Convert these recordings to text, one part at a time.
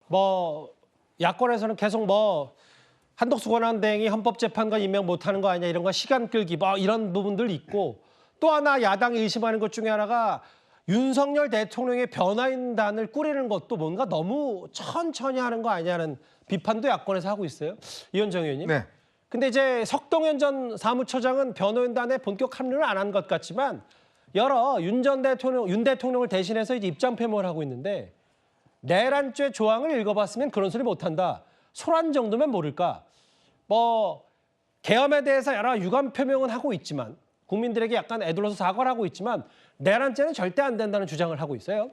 뭐 야권에서는 계속 뭐 한덕수 권한대행이 헌법재판관 임명 못하는 거 아니냐 이런 거 시간 끌기 뭐 이런 부분들 있고 또 하나 야당이 의심하는 것 중에 하나가 윤석열 대통령의 변화인단을 꾸리는 것도 뭔가 너무 천천히 하는 거 아니냐는 비판도 야권에서 하고 있어요. 이현정 의원님. 네. 근데 이제 석동현 전 사무처장은 변호인단에 본격 합류를 안 한 것 같지만 여러 윤 대통령을 대신해서 이제 입장 표명을 하고 있는데 내란죄 조항을 읽어봤으면 그런 소리 못한다. 소란 정도면 모를까. 뭐 계엄에 대해서 여러 유감 표명은 하고 있지만 국민들에게 약간 애둘러서 사과를 하고 있지만 내란죄는 절대 안 된다는 주장을 하고 있어요.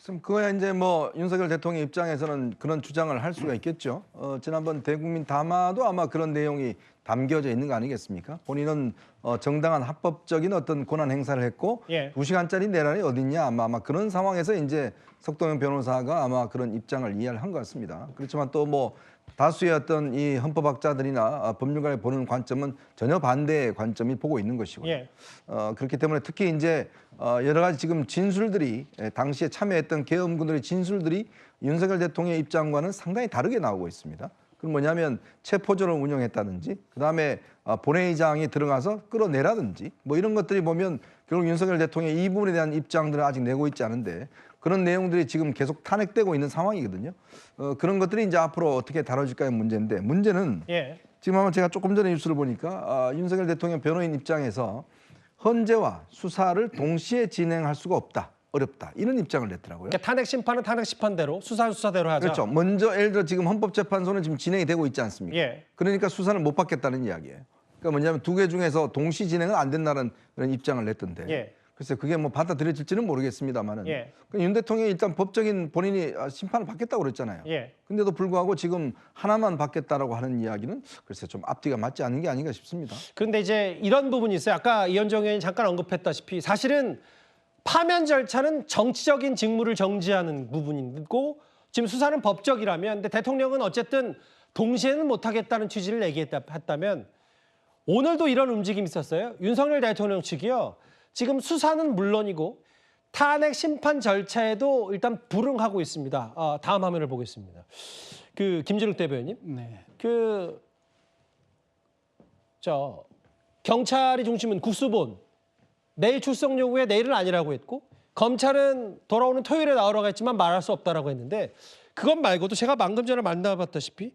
그럼 그거야 이제 뭐 윤석열 대통령 입장에서는 그런 주장을 할 수가 있겠죠. 지난번 대국민 담화도 아마 그런 내용이 담겨져 있는 거 아니겠습니까? 본인은 정당한 합법적인 어떤 권한 행사를 했고 예. 2시간짜리 내란이 어딨냐 아마 그런 상황에서 이제 석동현 변호사가 아마 그런 입장을 이해를 한 것 같습니다. 그렇지만 또 뭐 다수의 어떤 이 헌법학자들이나 법률가의 보는 관점은 전혀 반대의 관점이 보고 있는 것이고요. 예. 그렇기 때문에 특히 이제 여러 가지 지금 진술들이 당시에 참여했던 계엄군들의 진술들이 윤석열 대통령의 입장과는 상당히 다르게 나오고 있습니다. 그건 뭐냐면 체포조를 운영했다든지 그다음에 본회의장에 들어가서 끌어내라든지 뭐 이런 것들이 보면 결국 윤석열 대통령의 이 부분에 대한 입장들은 아직 내고 있지 않은데 그런 내용들이 지금 계속 탄핵되고 있는 상황이거든요. 그런 것들이 이제 앞으로 어떻게 다뤄질까의 문제인데 문제는 예. 지금 아마 제가 조금 전에 뉴스를 보니까 윤석열 대통령 변호인 입장에서 헌재와 수사를 동시에 진행할 수가 없다. 어렵다. 이런 입장을 냈더라고요. 그러니까 탄핵 심판은 탄핵 심판대로 수사는 수사대로 하자. 그렇죠. 먼저 예를 들어 지금 헌법재판소는 지금 진행이 되고 있지 않습니까? 예. 그러니까 수사를 못 받겠다는 이야기예요. 그러니까 뭐냐면 두 개 중에서 동시 진행은 안 된다는 그런 입장을 냈던데. 예. 글쎄 그게 뭐 받아들여질지는 모르겠습니다만은 예. 윤 대통령이 일단 법적인 본인이 심판을 받겠다고 그랬잖아요. 예. 근데도 불구하고 지금 하나만 받겠다라고 하는 이야기는 글쎄 좀 앞뒤가 맞지 않는 게 아닌가 싶습니다. 그런데 이제 이런 부분이 있어요. 아까 이현정 의원이 잠깐 언급했다시피 사실은 파면 절차는 정치적인 직무를 정지하는 부분이고 지금 수사는 법적이라면 근데 대통령은 어쨌든 동시에는 못하겠다는 취지를 얘기했다면 오늘도 이런 움직임이 있었어요. 윤석열 대통령 측이요. 지금 수사는 물론이고 탄핵 심판 절차에도 일단 불응하고 있습니다. 다음 화면을 보겠습니다. 그 김진욱 대변인, 네. 경찰이 중심은 국수본 내일 출석 요구에 내일은 아니라고 했고 검찰은 돌아오는 토요일에 나오라고 했지만 말할 수 없다라고 했는데 그것 말고도 제가 방금 전에 만나봤다시피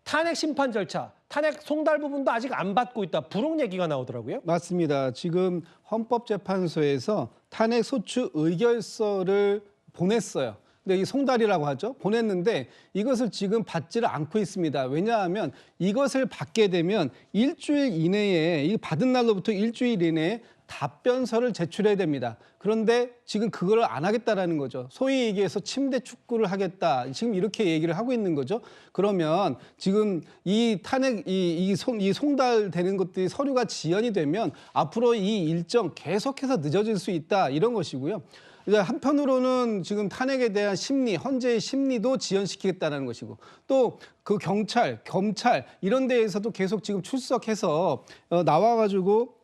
탄핵 심판 절차, 탄핵 송달 부분도 아직 안 받고 있다. 불응 얘기가 나오더라고요. 맞습니다. 지금 헌법재판소에서 탄핵 소추 의결서를 보냈어요. 근데 이 송달이라고 하죠. 보냈는데 이것을 지금 받지를 않고 있습니다. 왜냐하면 이것을 받게 되면 일주일 이내에 이 받은 날로부터 일주일 이내에 답변서를 제출해야 됩니다. 그런데 지금 그걸 안 하겠다라는 거죠. 소위 얘기해서 침대 축구를 하겠다. 지금 이렇게 얘기를 하고 있는 거죠. 그러면 지금 이 탄핵, 이 송달되는 것들이 서류가 지연이 되면 앞으로 이 일정 계속해서 늦어질 수 있다. 이런 것이고요. 이제 한편으로는 지금 탄핵에 대한 심리, 헌재의 심리도 지연시키겠다는 것이고 또 그 경찰, 검찰 이런 데에서도 계속 지금 출석해서 나와가지고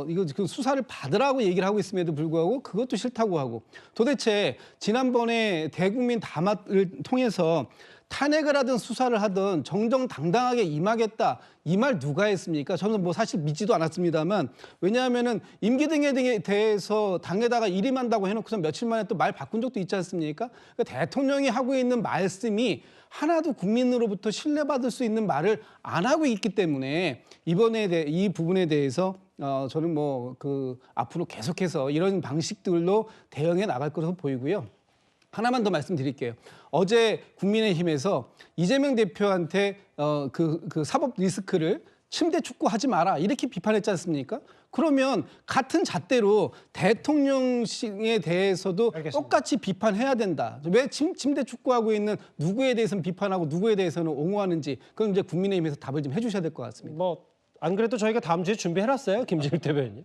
이거 그 수사를 받으라고 얘기를 하고 있음에도 불구하고 그것도 싫다고 하고 도대체 지난번에 대국민 담화를 통해서 탄핵을 하든 수사를 하든 정정당당하게 임하겠다. 이 말 누가 했습니까? 저는 뭐 사실 믿지도 않았습니다만 왜냐하면은 임기 등에 대해서 당에다가 일임한다고 해놓고서 며칠 만에 또 말 바꾼 적도 있지 않습니까? 그러니까 대통령이 하고 있는 말씀이 하나도 국민으로부터 신뢰받을 수 있는 말을 안 하고 있기 때문에 이 부분에 대해서 저는 뭐 앞으로 계속해서 이런 방식들로 대응해 나갈 것으로 보이고요. 하나만 더 말씀드릴게요. 어제 국민의힘에서 이재명 대표한테 그 사법 리스크를 침대 축구하지 마라 이렇게 비판했지 않습니까? 그러면 같은 잣대로 대통령에 대해서도 알겠습니다. 똑같이 비판해야 된다. 왜 침대 축구하고 있는 누구에 대해서는 비판하고 누구에 대해서는 옹호하는지 그건 이제 국민의힘에서 답을 좀 해주셔야 될 것 같습니다. 뭐 안 그래도 저희가 다음 주에 준비해놨어요. 김진욱 대변인.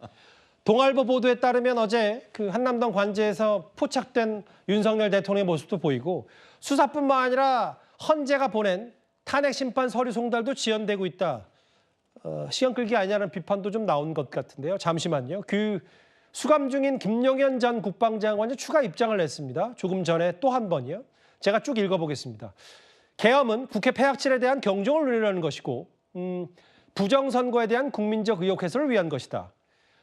동아일보 보도에 따르면 어제 그 한남동 관제에서 포착된 윤석열 대통령의 모습도 보이고 수사뿐만 아니라 헌재가 보낸 탄핵 심판 서류 송달도 지연되고 있다. 시간 끌기 아니냐는 비판도 좀 나온 것 같은데요. 잠시만요. 그 수감 중인 김용현 전 국방장관이 추가 입장을 냈습니다. 조금 전에 또 한 번이요. 제가 쭉 읽어보겠습니다. 계엄은 국회 폐악질에 대한 경종을 울리려는 것이고 부정선거에 대한 국민적 의혹 해소를 위한 것이다.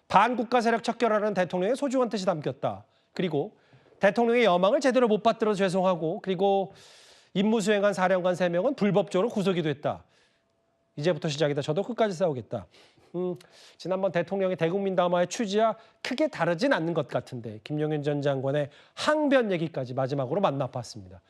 반국가 세력 척결하라는 대통령의 소중한 뜻이 담겼다. 그리고 대통령의 여망을 제대로 못 받들어서 죄송하고 그리고 임무 수행한 사령관 3명은 불법적으로 구속이 됐다. 이제부터 시작이다. 저도 끝까지 싸우겠다. 지난번 대통령의 대국민 담화의 취지와 크게 다르진 않는 것 같은데 김용현 전 장관의 항변 얘기까지 마지막으로 만나봤습니다.